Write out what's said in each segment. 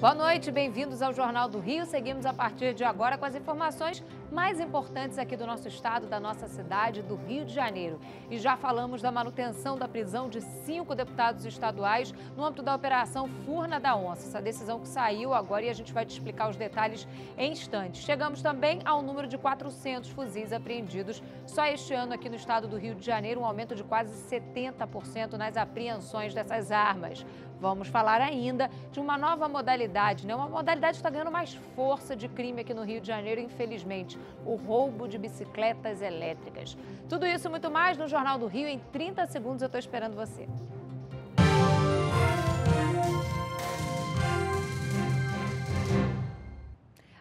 Boa noite, bem-vindos ao Jornal do Rio. Seguimos a partir de agora com as informações mais importantes aqui do nosso estado, da nossa cidade, do Rio de Janeiro. E já falamos da manutenção da prisão de 5 deputados estaduais no âmbito da Operação Furna da Onça. Essa decisão que saiu agora e a gente vai te explicar os detalhes em instantes. Chegamos também ao número de 400 fuzis apreendidos só este ano aqui no estado do Rio de Janeiro, um aumento de quase 70% nas apreensões dessas armas. Vamos falar ainda de uma nova modalidade, né? Uma modalidade que está ganhando mais força de crime aqui no Rio de Janeiro, infelizmente, o roubo de bicicletas elétricas. Tudo isso e muito mais no Jornal do Rio. Em 30 segundos eu estou esperando você.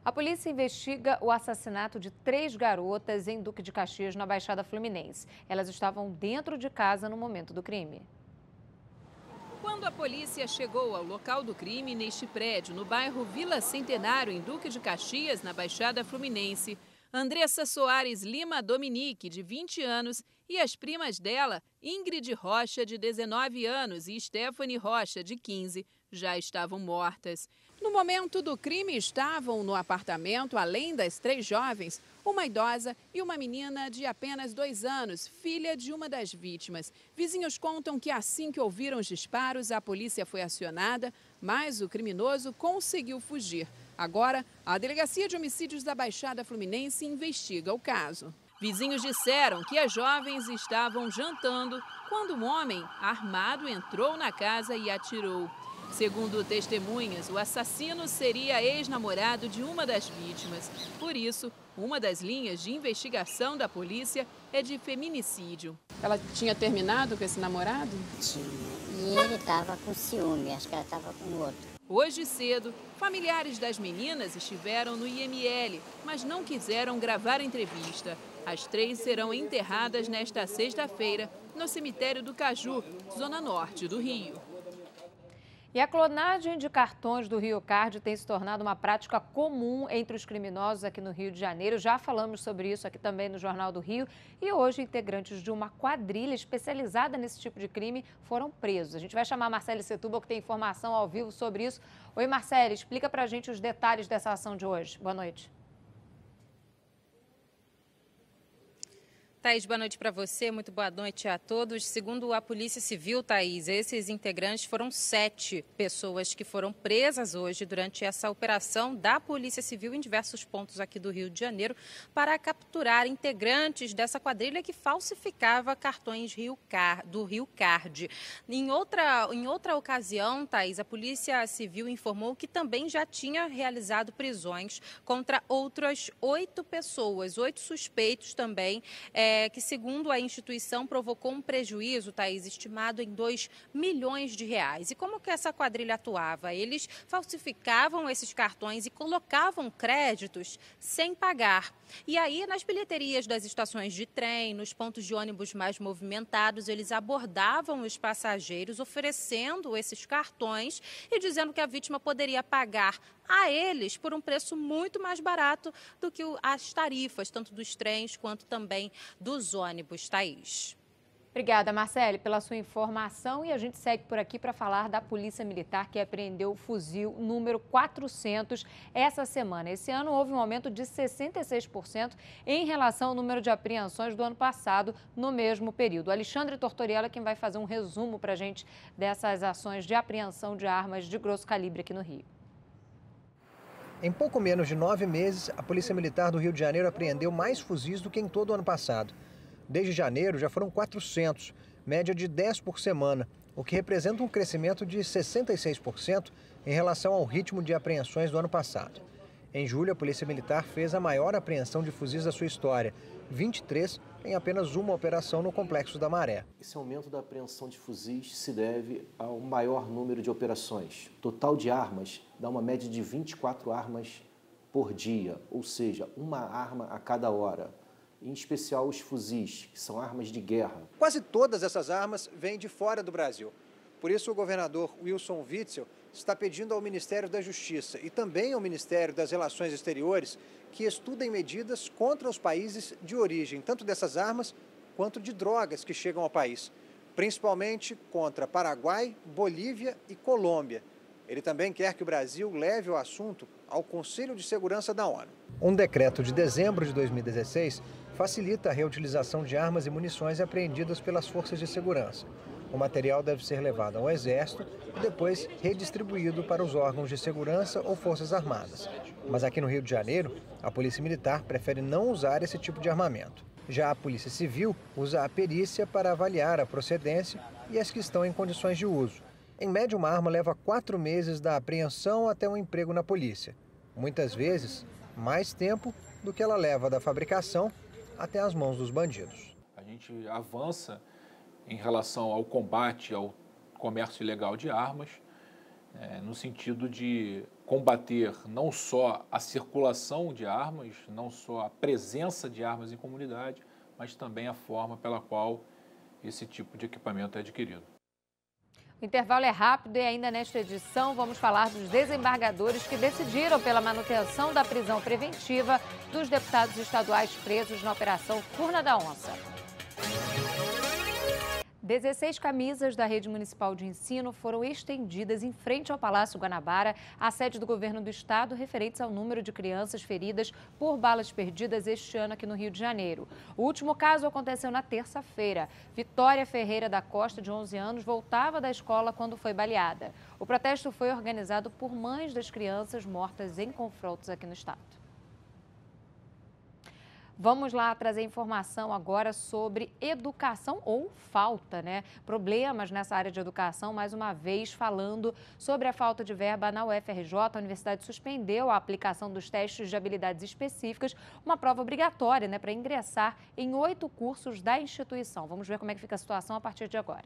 A polícia investiga o assassinato de 3 garotas em Duque de Caxias, na Baixada Fluminense. Elas estavam dentro de casa no momento do crime. Quando a polícia chegou ao local do crime, neste prédio, no bairro Vila Centenário, em Duque de Caxias, na Baixada Fluminense, Andressa Soares Lima Dominique, de 20 anos, e as primas dela, Ingrid Rocha, de 19 anos, e Stephanie Rocha, de 15, já estavam mortas. No momento do crime, estavam no apartamento, além das 3 jovens, uma idosa e uma menina de apenas 2 anos, filha de uma das vítimas. Vizinhos contam que assim que ouviram os disparos, a polícia foi acionada, mas o criminoso conseguiu fugir. Agora, a Delegacia de Homicídios da Baixada Fluminense investiga o caso. Vizinhos disseram que as jovens estavam jantando quando um homem armado entrou na casa e atirou. Segundo testemunhas, o assassino seria ex-namorado de uma das vítimas. Por isso, uma das linhas de investigação da polícia é de feminicídio. Ela tinha terminado com esse namorado? Tinha. E ele estava com ciúme, acho que ela estava com outro. Hoje cedo, familiares das meninas estiveram no IML, mas não quiseram gravar entrevista. As 3 serão enterradas nesta sexta-feira no cemitério do Caju, zona norte do Rio. E a clonagem de cartões do Rio Card tem se tornado uma prática comum entre os criminosos aqui no Rio de Janeiro. Já falamos sobre isso aqui também no Jornal do Rio. E hoje, integrantes de uma quadrilha especializada nesse tipo de crime foram presos. A gente vai chamar a Marcele Setúbal, que tem informação ao vivo sobre isso. Oi, Marcele, explica pra gente os detalhes dessa ação de hoje. Boa noite. Thaís, boa noite para você, muito boa noite a todos. Segundo a Polícia Civil, Thaís, esses integrantes foram 7 pessoas que foram presas hoje durante essa operação da Polícia Civil em diversos pontos aqui do Rio de Janeiro para capturar integrantes dessa quadrilha que falsificava cartões do Rio Card. Em outra ocasião, Thaís, a Polícia Civil informou que também já tinha realizado prisões contra outras 8 pessoas, 8 suspeitos também, que, segundo a instituição, provocou um prejuízo, Thaís, estimado em R$2 milhões. E como que essa quadrilha atuava? Eles falsificavam esses cartões e colocavam créditos sem pagar. E aí, nas bilheterias das estações de trem, nos pontos de ônibus mais movimentados, eles abordavam os passageiros oferecendo esses cartões e dizendo que a vítima poderia pagar a eles por um preço muito mais barato do que as tarifas, tanto dos trens quanto também dos ônibus. Thaís. Obrigada, Marcele, pela sua informação. E a gente segue por aqui para falar da Polícia Militar, que apreendeu o fuzil número 400 essa semana. Esse ano houve um aumento de 66% em relação ao número de apreensões do ano passado, no mesmo período. O Alexandre Tortoriello é quem vai fazer um resumo para a gente dessas ações de apreensão de armas de grosso calibre aqui no Rio. Em pouco menos de 9 meses, a Polícia Militar do Rio de Janeiro apreendeu mais fuzis do que em todo o ano passado. Desde janeiro já foram 400, média de 10 por semana, o que representa um crescimento de 66% em relação ao ritmo de apreensões do ano passado. Em julho, a Polícia Militar fez a maior apreensão de fuzis da sua história, 23 em apenas uma operação no Complexo da Maré. Esse aumento da apreensão de fuzis se deve ao maior número de operações. O total de armas dá uma média de 24 armas por dia, ou seja, uma arma a cada hora. Em especial os fuzis, que são armas de guerra. Quase todas essas armas vêm de fora do Brasil. Por isso, o governador Wilson Witzel está pedindo ao Ministério da Justiça e também ao Ministério das Relações Exteriores que estudem medidas contra os países de origem, tanto dessas armas quanto de drogas que chegam ao país, principalmente contra Paraguai, Bolívia e Colômbia. Ele também quer que o Brasil leve o assunto ao Conselho de Segurança da ONU. Um decreto de dezembro de 2016 facilita a reutilização de armas e munições apreendidas pelas forças de segurança. O material deve ser levado ao Exército e depois redistribuído para os órgãos de segurança ou forças armadas. Mas aqui no Rio de Janeiro, a Polícia Militar prefere não usar esse tipo de armamento. Já a Polícia Civil usa a perícia para avaliar a procedência e as que estão em condições de uso. Em média, uma arma leva 4 meses da apreensão até o emprego na polícia. Muitas vezes, mais tempo do que ela leva da fabricação até as mãos dos bandidos. A gente avança em relação ao combate ao comércio ilegal de armas, no sentido de combater não só a circulação de armas, não só a presença de armas em comunidade, mas também a forma pela qual esse tipo de equipamento é adquirido. O intervalo é rápido e ainda nesta edição vamos falar dos desembargadores que decidiram pela manutenção da prisão preventiva dos deputados estaduais presos na Operação Furna da Onça. 16 camisas da Rede Municipal de Ensino foram estendidas em frente ao Palácio Guanabara, a sede do governo do estado, referentes ao número de crianças feridas por balas perdidas este ano aqui no Rio de Janeiro. O último caso aconteceu na terça-feira. Vitória Ferreira da Costa, de 11 anos, voltava da escola quando foi baleada. O protesto foi organizado por mães das crianças mortas em confrontos aqui no estado. Vamos lá trazer informação agora sobre educação ou falta, né? Problemas nessa área de educação, mais uma vez falando sobre a falta de verba na UFRJ. A universidade suspendeu a aplicação dos testes de habilidades específicas, uma prova obrigatória, né, para ingressar em 8 cursos da instituição. Vamos ver como é que fica a situação a partir de agora.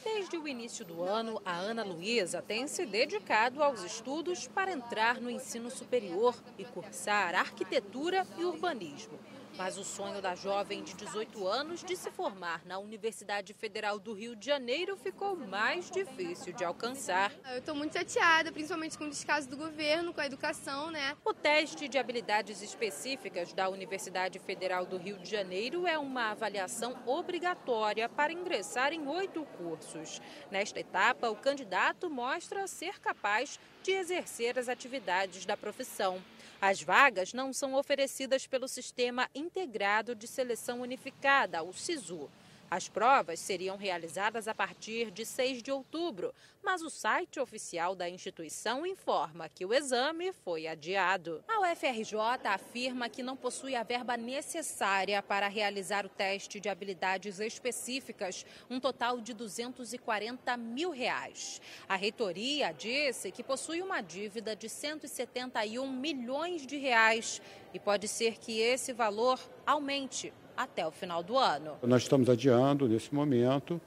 Desde o início do ano, a Ana Luísa tem se dedicado aos estudos para entrar no ensino superior e cursar arquitetura e urbanismo. Mas o sonho da jovem de 18 anos de se formar na Universidade Federal do Rio de Janeiro ficou mais difícil de alcançar. Eu estou muito chateada, principalmente com o descaso do governo, com a educação, né? O teste de habilidades específicas da Universidade Federal do Rio de Janeiro é uma avaliação obrigatória para ingressar em 8 cursos. Nesta etapa, o candidato mostra ser capaz de exercer as atividades da profissão. As vagas não são oferecidas pelo Sistema Integrado de Seleção Unificada, o SISU. As provas seriam realizadas a partir de 6 de outubro, mas o site oficial da instituição informa que o exame foi adiado. A UFRJ afirma que não possui a verba necessária para realizar o teste de habilidades específicas, um total de R$ 240 mil. A reitoria disse que possui uma dívida de R$ 171 milhões e pode ser que esse valor aumente até o final do ano. Nós estamos adiando, nesse momento,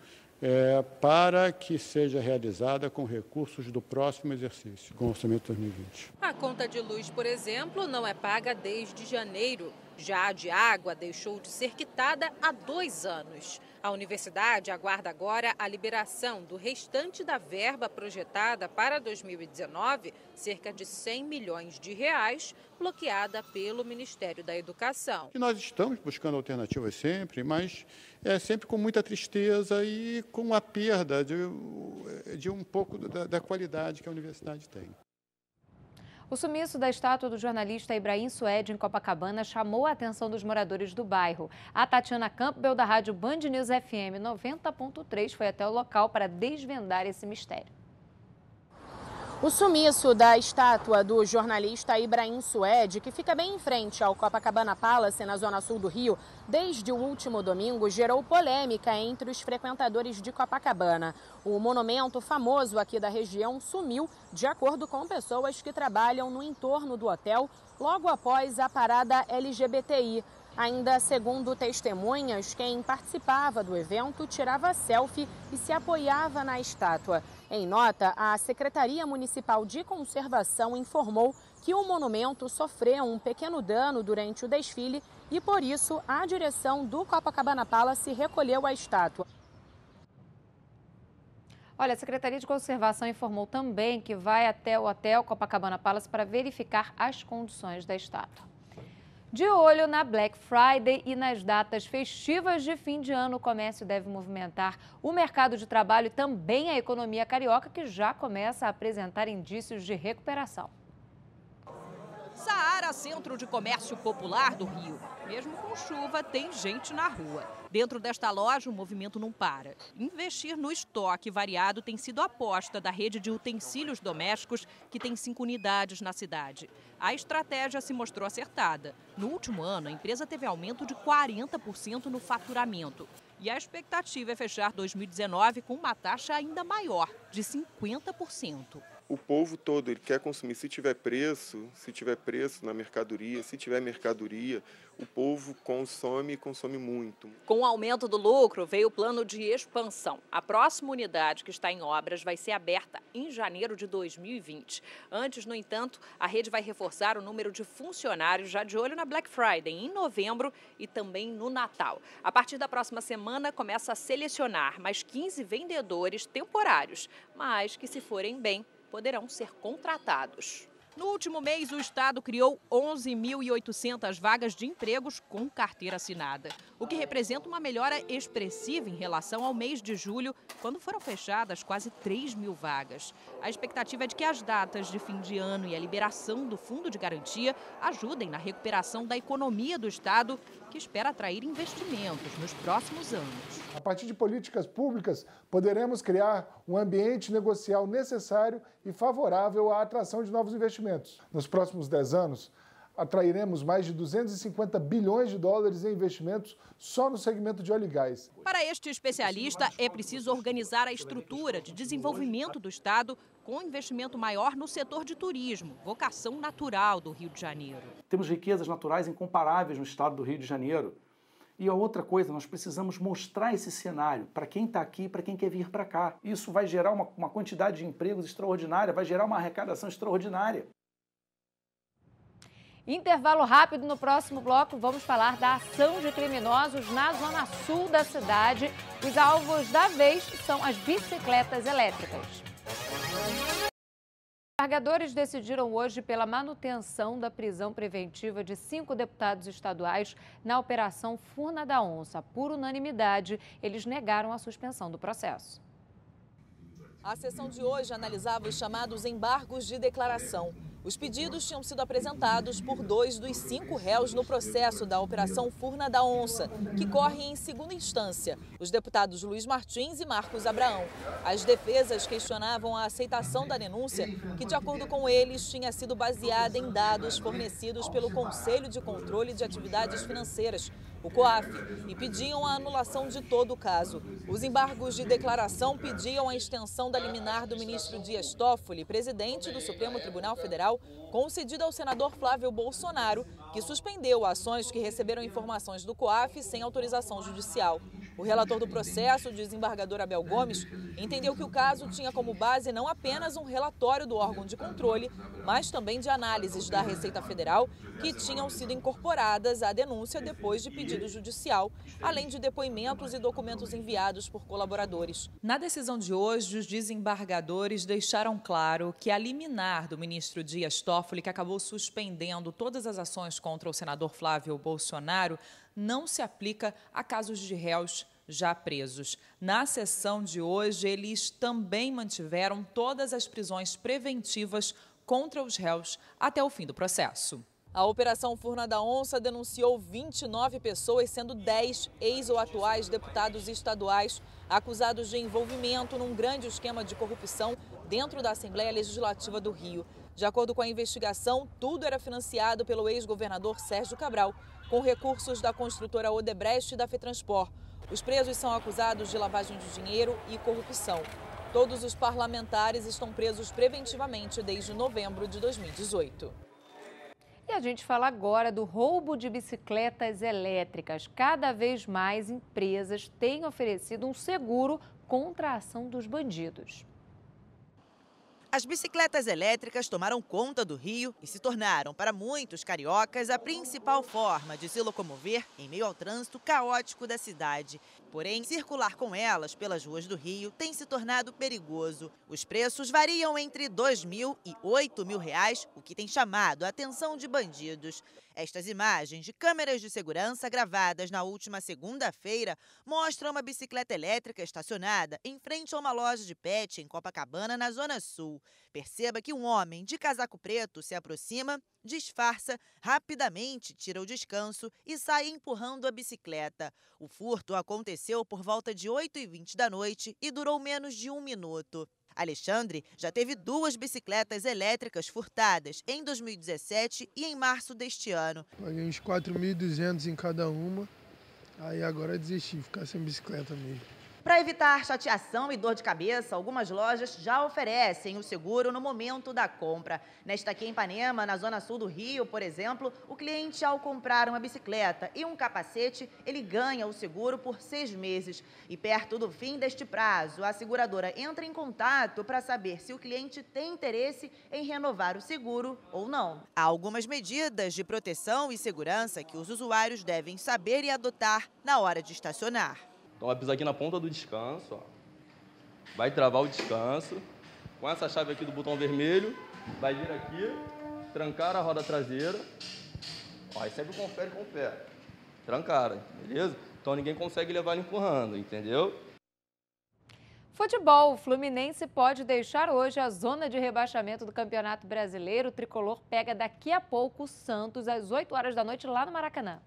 para que seja realizada com recursos do próximo exercício, com o orçamento 2020. A conta de luz, por exemplo, não é paga desde janeiro. Já a de água deixou de ser quitada há 2 anos. A universidade aguarda agora a liberação do restante da verba projetada para 2019, cerca de R$ 100 milhões, bloqueada pelo Ministério da Educação. E nós estamos buscando alternativas sempre, mas sempre com muita tristeza e com a perda de um pouco da qualidade que a universidade tem. O sumiço da estátua do jornalista Ibrahim Suede em Copacabana chamou a atenção dos moradores do bairro. A Tatiana Campbell, da rádio Band News FM 90.3, foi até o local para desvendar esse mistério. O sumiço da estátua do jornalista Ibrahim Suede, que fica bem em frente ao Copacabana Palace, na zona sul do Rio, desde o último domingo, gerou polêmica entre os frequentadores de Copacabana. O monumento famoso aqui da região sumiu, de acordo com pessoas que trabalham no entorno do hotel, logo após a parada LGBTI. Ainda segundo testemunhas, quem participava do evento tirava selfie e se apoiava na estátua. Em nota, a Secretaria Municipal de Conservação informou que o monumento sofreu um pequeno dano durante o desfile e, por isso, a direção do Copacabana Palace recolheu a estátua. Olha, a Secretaria de Conservação informou também que vai até o hotel Copacabana Palace para verificar as condições da estátua. De olho na Black Friday e nas datas festivas de fim de ano, o comércio deve movimentar o mercado de trabalho e também a economia carioca, que já começa a apresentar indícios de recuperação. Saara, centro de comércio popular do Rio. Mesmo com chuva, tem gente na rua. Dentro desta loja, o movimento não para. Investir no estoque variado tem sido a aposta da rede de utensílios domésticos, que tem 5 unidades na cidade. A estratégia se mostrou acertada. No último ano, a empresa teve aumento de 40% no faturamento. E a expectativa é fechar 2019 com uma taxa ainda maior, de 50%. O povo todo ele quer consumir, se tiver preço na mercadoria, se tiver mercadoria, o povo consome muito. Com o aumento do lucro, veio o plano de expansão. A próxima unidade que está em obras vai ser aberta em janeiro de 2020. Antes, no entanto, a rede vai reforçar o número de funcionários já de olho na Black Friday em novembro e também no Natal. A partir da próxima semana, começa a selecionar mais 15 vendedores temporários, mas que, se forem bem, poderão ser contratados. No último mês, o Estado criou 11.800 vagas de empregos com carteira assinada, o que representa uma melhora expressiva em relação ao mês de julho, quando foram fechadas quase 3.000 vagas. A expectativa é de que as datas de fim de ano e a liberação do Fundo de Garantia ajudem na recuperação da economia do Estado, que espera atrair investimentos nos próximos anos. A partir de políticas públicas, poderemos criar um ambiente negocial necessário e favorável à atração de novos investimentos. Nos próximos 10 anos, atrairemos mais de 250 bilhões de dólares em investimentos só no segmento de óleo e gás. Para este especialista, é preciso organizar a estrutura de desenvolvimento do Estado com investimento maior no setor de turismo, vocação natural do Rio de Janeiro. Temos riquezas naturais incomparáveis no estado do Rio de Janeiro. E a outra coisa, nós precisamos mostrar esse cenário para quem está aqui e para quem quer vir para cá. Isso vai gerar uma quantidade de empregos extraordinária, vai gerar uma arrecadação extraordinária. Intervalo rápido. No próximo bloco, vamos falar da ação de criminosos na zona sul da cidade. Os alvos da vez são as bicicletas elétricas. Desembargadores decidiram hoje pela manutenção da prisão preventiva de 5 deputados estaduais na Operação Furna da Onça. Por unanimidade, eles negaram a suspensão do processo. A sessão de hoje analisava os chamados embargos de declaração. Os pedidos tinham sido apresentados por 2 dos 5 réus no processo da Operação Furna da Onça, que corre em segunda instância, os deputados Luiz Martins e Marcos Abraão. As defesas questionavam a aceitação da denúncia, que, de acordo com eles, tinha sido baseada em dados fornecidos pelo Conselho de Controle de Atividades Financeiras, o COAF, e pediam a anulação de todo o caso. Os embargos de declaração pediam a extensão da liminar do ministro Dias Toffoli, presidente do Supremo Tribunal Federal, concedida ao senador Flávio Bolsonaro, que suspendeu ações que receberam informações do COAF sem autorização judicial. O relator do processo, o desembargador Abel Gomes, entendeu que o caso tinha como base não apenas um relatório do órgão de controle, mas também de análises da Receita Federal que tinham sido incorporadas à denúncia depois de pedido judicial, além de depoimentos e documentos enviados por colaboradores. Na decisão de hoje, os desembargadores deixaram claro que a liminar do ministro Dias Toffoli, que acabou suspendendo todas as ações contra o senador Flávio Bolsonaro, não se aplica a casos de réus já presos. Na sessão de hoje, eles também mantiveram todas as prisões preventivas contra os réus até o fim do processo. A Operação Furna da Onça denunciou 29 pessoas, sendo 10 ex ou atuais deputados estaduais acusados de envolvimento num grande esquema de corrupção dentro da Assembleia Legislativa do Rio. De acordo com a investigação, tudo era financiado pelo ex-governador Sérgio Cabral, com recursos da construtora Odebrecht e da Fetranspor. Os presos são acusados de lavagem de dinheiro e corrupção. Todos os parlamentares estão presos preventivamente desde novembro de 2018. E a gente fala agora do roubo de bicicletas elétricas. Cada vez mais empresas têm oferecido um seguro contra a ação dos bandidos. As bicicletas elétricas tomaram conta do Rio e se tornaram, para muitos cariocas, a principal forma de se locomover em meio ao trânsito caótico da cidade. Porém, circular com elas pelas ruas do Rio tem se tornado perigoso. Os preços variam entre R$ 2.000 e R$ 8.000, o que tem chamado a atenção de bandidos. Estas imagens de câmeras de segurança gravadas na última segunda-feira mostram uma bicicleta elétrica estacionada em frente a uma loja de pet em Copacabana, na Zona Sul. Perceba que um homem de casaco preto se aproxima, disfarça, rapidamente tira o descanso e sai empurrando a bicicleta. O furto aconteceu por volta de 8h20 da noite e durou menos de 1 minuto. Alexandre já teve 2 bicicletas elétricas furtadas em 2017 e em março deste ano. Paguei uns 4.200 em cada uma, aí agora desisti, ficar sem bicicleta mesmo. Para evitar chateação e dor de cabeça, algumas lojas já oferecem o seguro no momento da compra. Nesta aqui em Ipanema, na Zona Sul do Rio, por exemplo, o cliente, ao comprar uma bicicleta e um capacete, ele ganha o seguro por 6 meses. E perto do fim deste prazo, a seguradora entra em contato para saber se o cliente tem interesse em renovar o seguro ou não. Há algumas medidas de proteção e segurança que os usuários devem saber e adotar na hora de estacionar. Então vai pisar aqui na ponta do descanso, ó. Vai travar o descanso. Com essa chave aqui do botão vermelho, vai vir aqui, trancar a roda traseira. Ó, aí sempre confere com o pé. Trancaram, beleza? Então ninguém consegue levar ele empurrando, entendeu? Futebol, o Fluminense pode deixar hoje a zona de rebaixamento do Campeonato Brasileiro. O tricolor pega daqui a pouco o Santos às 8 horas da noite lá no Maracanã.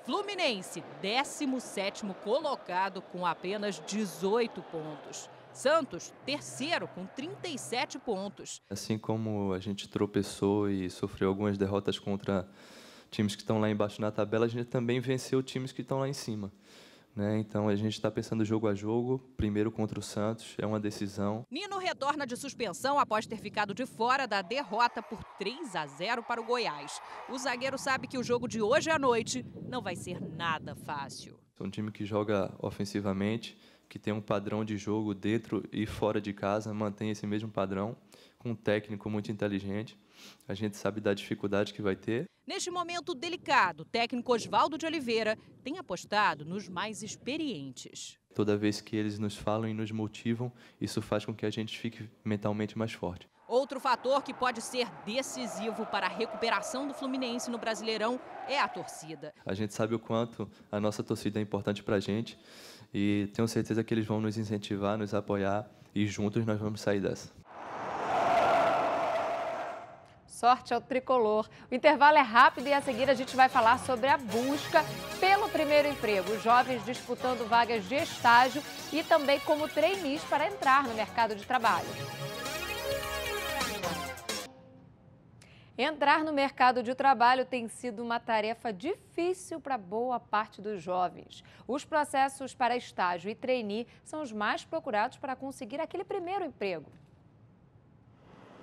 Fluminense, 17º colocado com apenas 18 pontos. Santos, terceiro com 37 pontos. Assim como a gente tropeçou e sofreu algumas derrotas contra times que estão lá embaixo na tabela, a gente também venceu times que estão lá em cima. Né? Então a gente está pensando jogo a jogo, primeiro contra o Santos, é uma decisão. Nino retorna de suspensão após ter ficado de fora da derrota por 3-0 para o Goiás. O zagueiro sabe que o jogo de hoje à noite não vai ser nada fácil. É um time que joga ofensivamente, que tem um padrão de jogo dentro e fora de casa, mantém esse mesmo padrão, com um técnico muito inteligente. A gente sabe da dificuldade que vai ter. Neste momento delicado, o técnico Oswaldo de Oliveira tem apostado nos mais experientes. Toda vez que eles nos falam e nos motivam, isso faz com que a gente fique mentalmente mais forte. Outro fator que pode ser decisivo para a recuperação do Fluminense no Brasileirão é a torcida. A gente sabe o quanto a nossa torcida é importante para a gente e tenho certeza que eles vão nos incentivar, nos apoiar e juntos nós vamos sair dessa. Sorte ao tricolor. O intervalo é rápido e a seguir a gente vai falar sobre a busca pelo primeiro emprego. Os jovens disputando vagas de estágio e também como trainees para entrar no mercado de trabalho. Entrar no mercado de trabalho tem sido uma tarefa difícil para boa parte dos jovens. Os processos para estágio e trainee são os mais procurados para conseguir aquele primeiro emprego.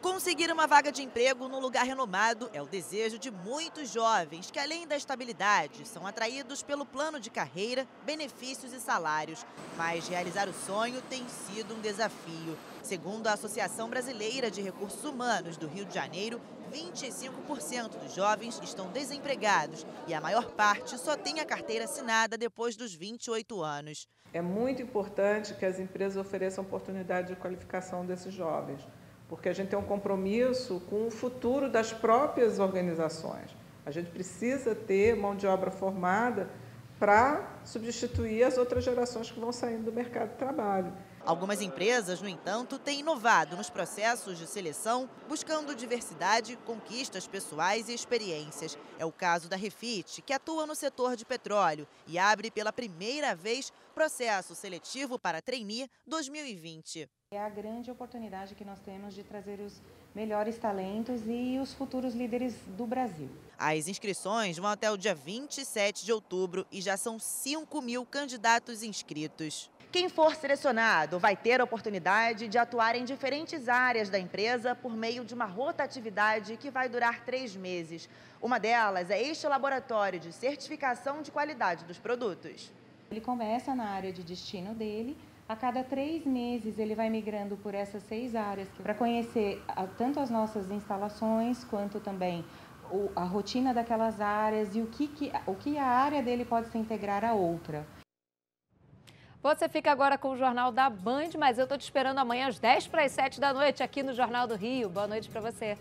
Conseguir uma vaga de emprego num lugar renomado é o desejo de muitos jovens que, além da estabilidade, são atraídos pelo plano de carreira, benefícios e salários. Mas realizar o sonho tem sido um desafio. Segundo a Associação Brasileira de Recursos Humanos do Rio de Janeiro, 25% dos jovens estão desempregados e a maior parte só tem a carteira assinada depois dos 28 anos. É muito importante que as empresas ofereçam oportunidade de qualificação desses jovens, porque a gente tem um compromisso com o futuro das próprias organizações. A gente precisa ter mão de obra formada para substituir as outras gerações que vão saindo do mercado de trabalho. Algumas empresas, no entanto, têm inovado nos processos de seleção, buscando diversidade, conquistas pessoais e experiências. É o caso da Refit, que atua no setor de petróleo e abre pela primeira vez processo seletivo para trainee 2020. É a grande oportunidade que nós temos de trazer os melhores talentos e os futuros líderes do Brasil. As inscrições vão até o dia 27 de outubro e já são 5.000 candidatos inscritos. Quem for selecionado vai ter a oportunidade de atuar em diferentes áreas da empresa por meio de uma rotatividade que vai durar 3 meses. Uma delas é este laboratório de certificação de qualidade dos produtos. Ele começa na área de destino dele, A cada 3 meses ele vai migrando por essas 6 áreas para conhecer tanto as nossas instalações quanto também a rotina daquelas áreas e o que a área dele pode se integrar a outra. Você fica agora com o Jornal da Band, mas eu estou te esperando amanhã às 10:50 da noite aqui no Jornal do Rio. Boa noite para você.